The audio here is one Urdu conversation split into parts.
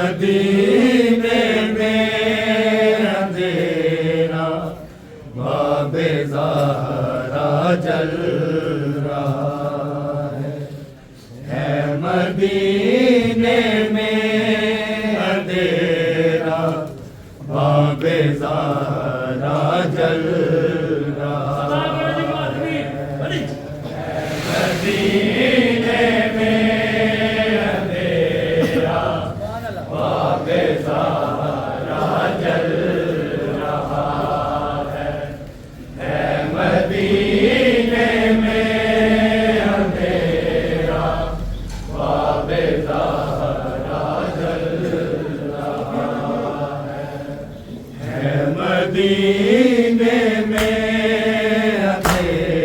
مدینے میں اندھیرا باب زہرا جل رہا ہے مدینے میں اندھیرا باب زہرا جل رہا ہے مدینے میں اندھیرا باب زہرا جل رہا ہے مدینے میں اندھیرا باب زہرا جل رہا ہے مدینے میں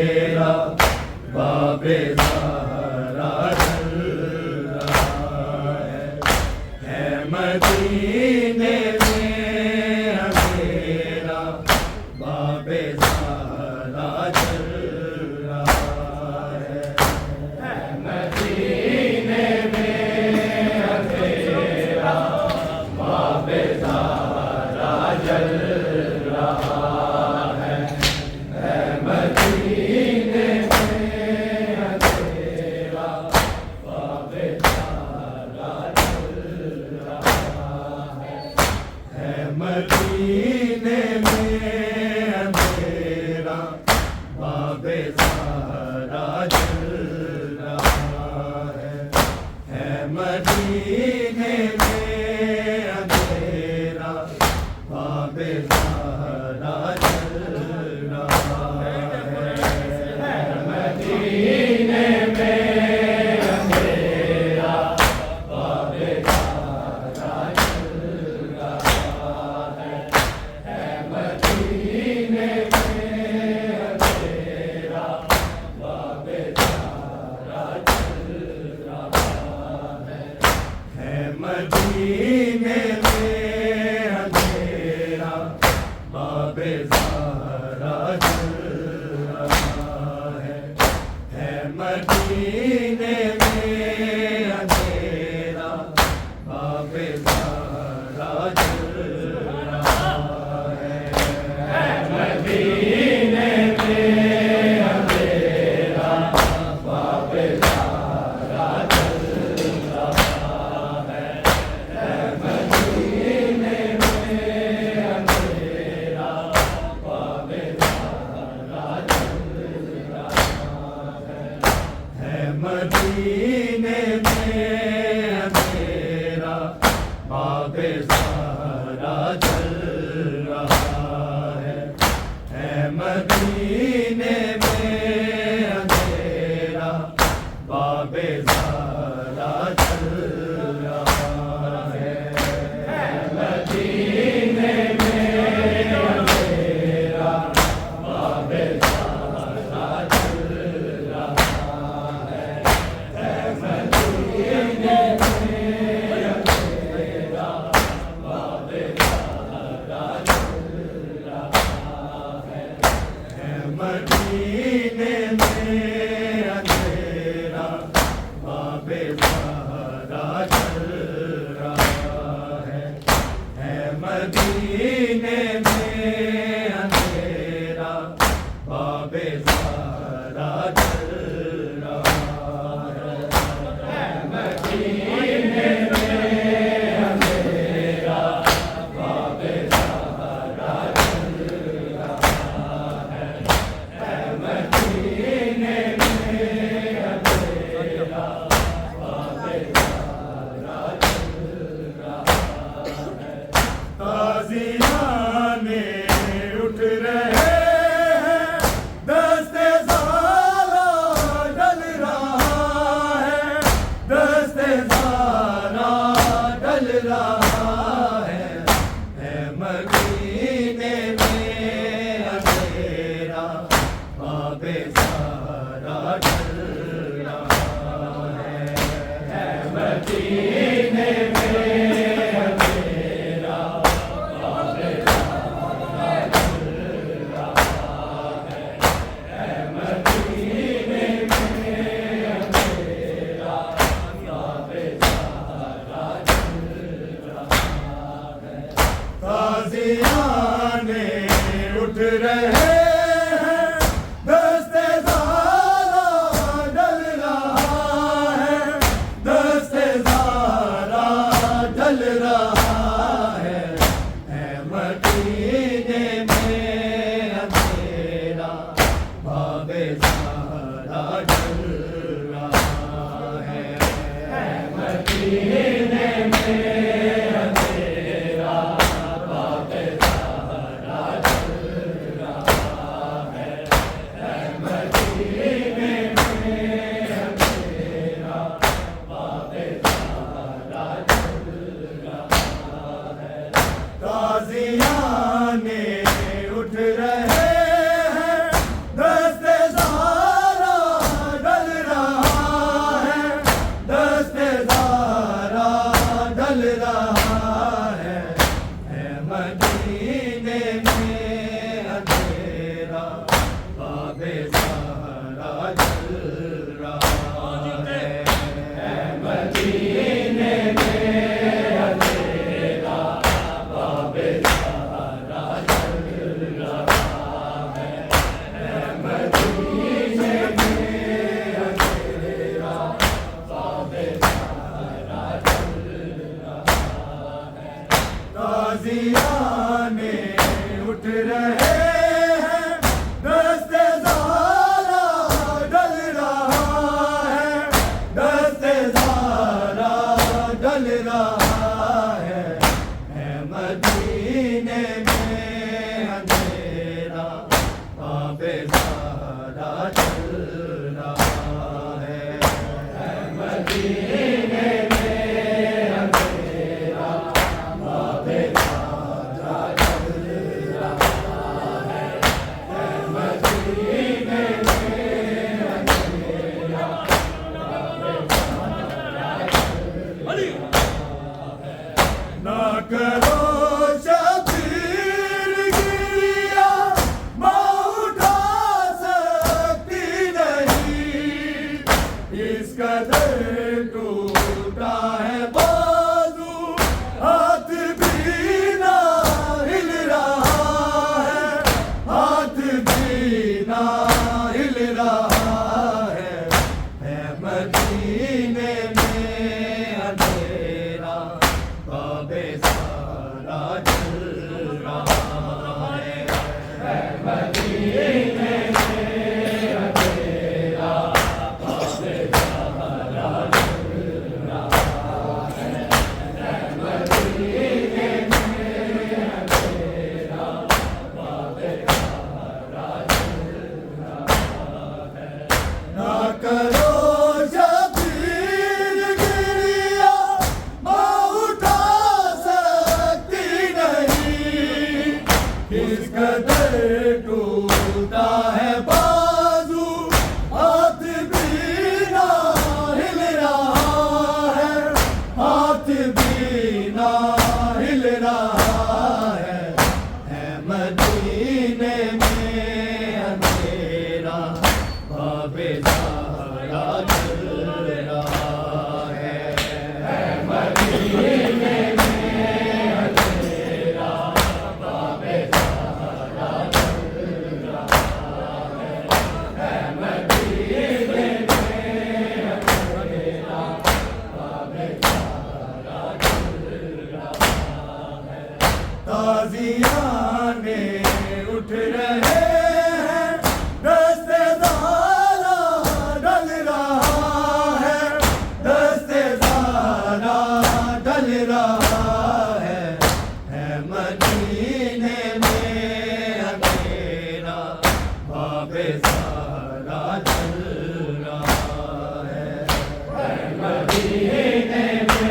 اندھیرا باب زہرا جل رہا ہے مدینے میں اندھیرا باب زہرا جل رہا ہے مدینے میں اندھیرا باب زہرا جل رہا ہے مدینے میں اندھیرا باب زہرا جل رہا ہے مدینے میں اندھیرا باب زہرا جل رہا ہے مدینے میں اندھیرا باب زہرا جل رہا ہے مدینے میں اندھیرا باب زہرا جل رہا ہے مدینے میں اندھیرا باب زہرا جل رہا ہے مدینے میں اندھیرا باب زہرا جل رہا ہے مدینے میں اندھیرا باب زہرا جل رہا ہے مدینے میں اندھیرا باب زہرا جل رہا ہے مدینے میں اندھیرا باب زہرا جل رہا ہے مدینے میں اندھیرا باب زہرا جل رہا ہے مدینے میں اندھیرا باب زہرا جل رہا ہے مدینے میں اندھیرا باب زہرا جل رہا ہے مدینے میں اندھیرا باب زہرا رہا ہے مدینے میں اندھیرا باب سارا جل رہا ہے مدینے میں اندھیرا باب سارا جل رہا ہے مدینے میں اندھیرا باب سارا جل رہا ہے تازیان اٹھ رہے ہیں دستے زارا ڈل رہا ہے دستے زارا ڈل رہا ہے مدینے میں اندھیرا باب سارا جل رہا ہے مدینے میں اندھیرا باب سارا جل رہا ہے مدینے میں اندھیرا باب سارا جل رہا ہے تازیان اٹھ رہے ہیں دستے زارا ڈل رہا ہے دستے زارا ڈل رہا ہے مدینے میں اندھیرا باب سارا جل رہا ہے مدینے میں اندھیرا باب سارا جل رہا ہے مدینے میں اندھیرا باب سارا جل رہا ہے تازیان اٹھ رہے ہیں دستے زارا ڈل رہا ہے دستے زارا ڈل رہا ہے مدینے میں اندھیرا باب سارا جل رہا ہے مدینے میں اندھیرا باب سارا جل رہا ہے مدینے میں اندھیرا باب سارا جل نہ کرو شبیر گریا ماں اٹھا سکتی نہیں اس قدر ٹوٹا ہے بازو ہاتھ بھی نہ ہل رہا ہے ہاتھ بھی نہ ہل رہا ہے مدینے میں اندھیرا باب سارا جل رہا ہے مدینے میں اندھیرا باب سارا جل رہا ہے مدینے میں اندھیرا باب سارا جل رہا ہے نہ کرو شبیر گریا ماں اٹھا سکتی نہیں اس قدر ٹوٹا ہے بازو ہاتھ بھی نہ ہل رہا ہے ہاتھ بھی نہ ہل رہا ہے مدینے میں اندھیرا باب سارا جل رہا ہے مدینے میں اندھیرا باب سارا جل رہا ہے مدینے میں اندھیرا باب سارا جل رہا ہے تازیان اٹھ رہے ہیں دستے زارا ڈل رہا ہے دستے زارا ڈل رہا ہے مدینے میں اندھیرا باب سارا جل رہا ہے مدینے میں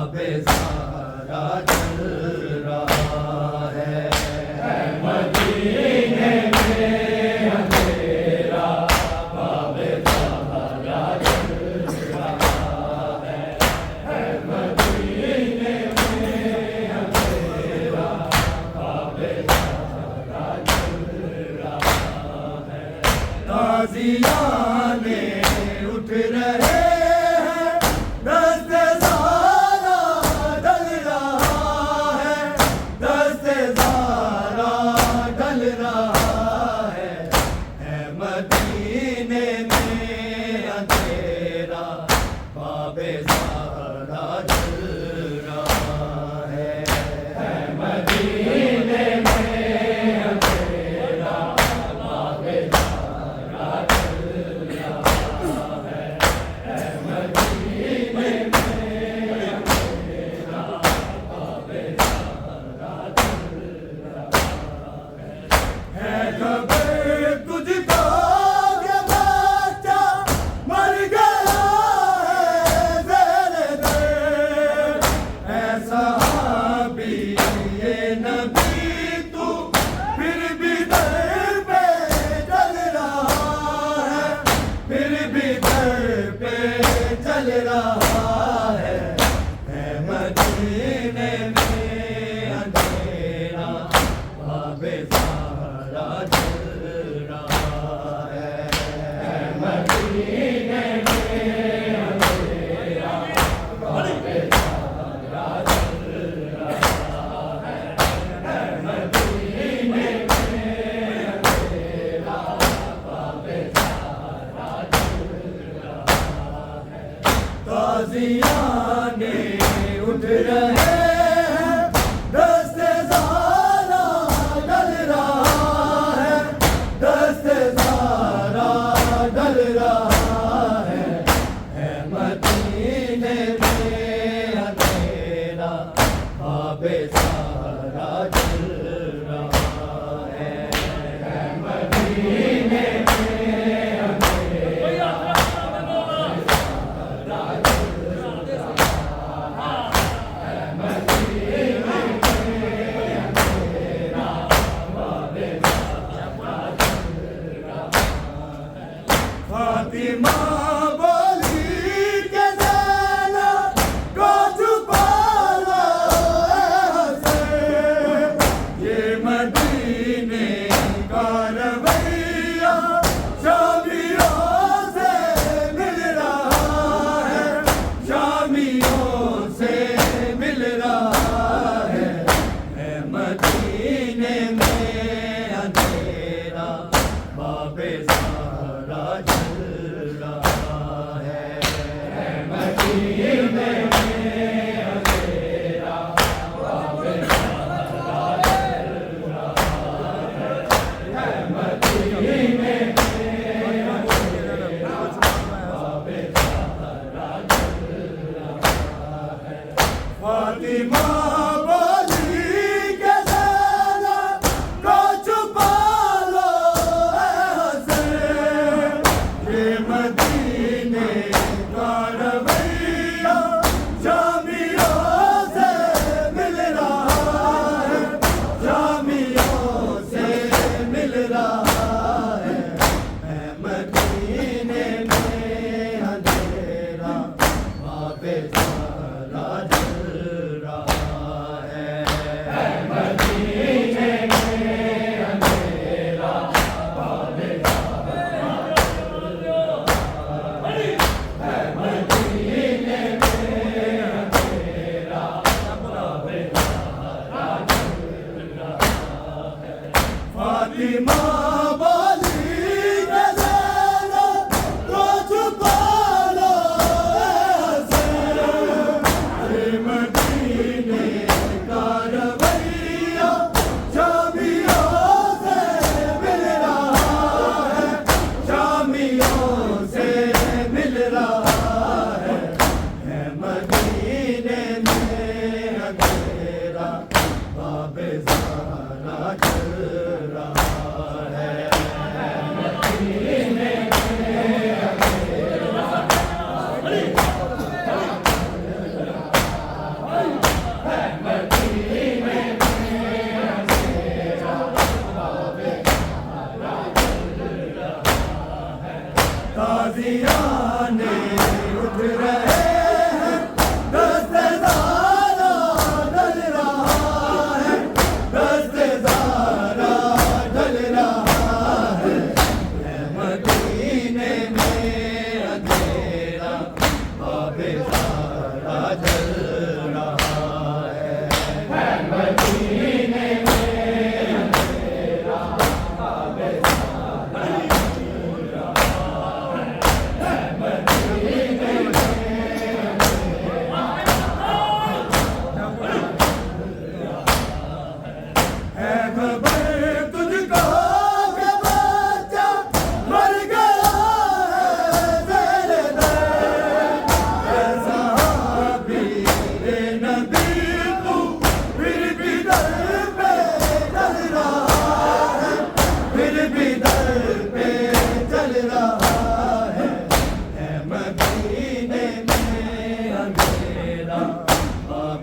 بابے زہرا جل رہا ہے مدینے میں اندھیرا بابے زہرا جل رہا ہے مدینے میں اندھیرا بابے زہرا جل رہا ہے تازیانے اٹھ رہے تازیانے اٹھ رہے ہیں دست زہرا ڈل رہا ہے دست زہرا ڈل رہا ہے مدینے میں اندھیرا بابے زہرا جل رہا ہے مدینے فاطمہ بولی کہ زینب کو چھپا لو اے حسین یہ مدینے کا رویہ شامیوں سے مل رہا ہے شامیوں سے مل رہا ہے مدینے میں اندھیرا بابے زہرا جل رہا ہے مدینے میں اندھیرا بابے زہرا جل رہا ہے مدینے میں اندھیرا بابے زہرا جل رہا ہے فاطمہ فاطمہ بولی کہ زینب کو چھپا لو اے حسین یہ مدینے کا رویہ شامیوں سے مل رہا ہے شامیوں سے مل رہا ہے مدینے میں اندھیرا بابے زہرا جل رہا ہے مدینے میں اندھیرا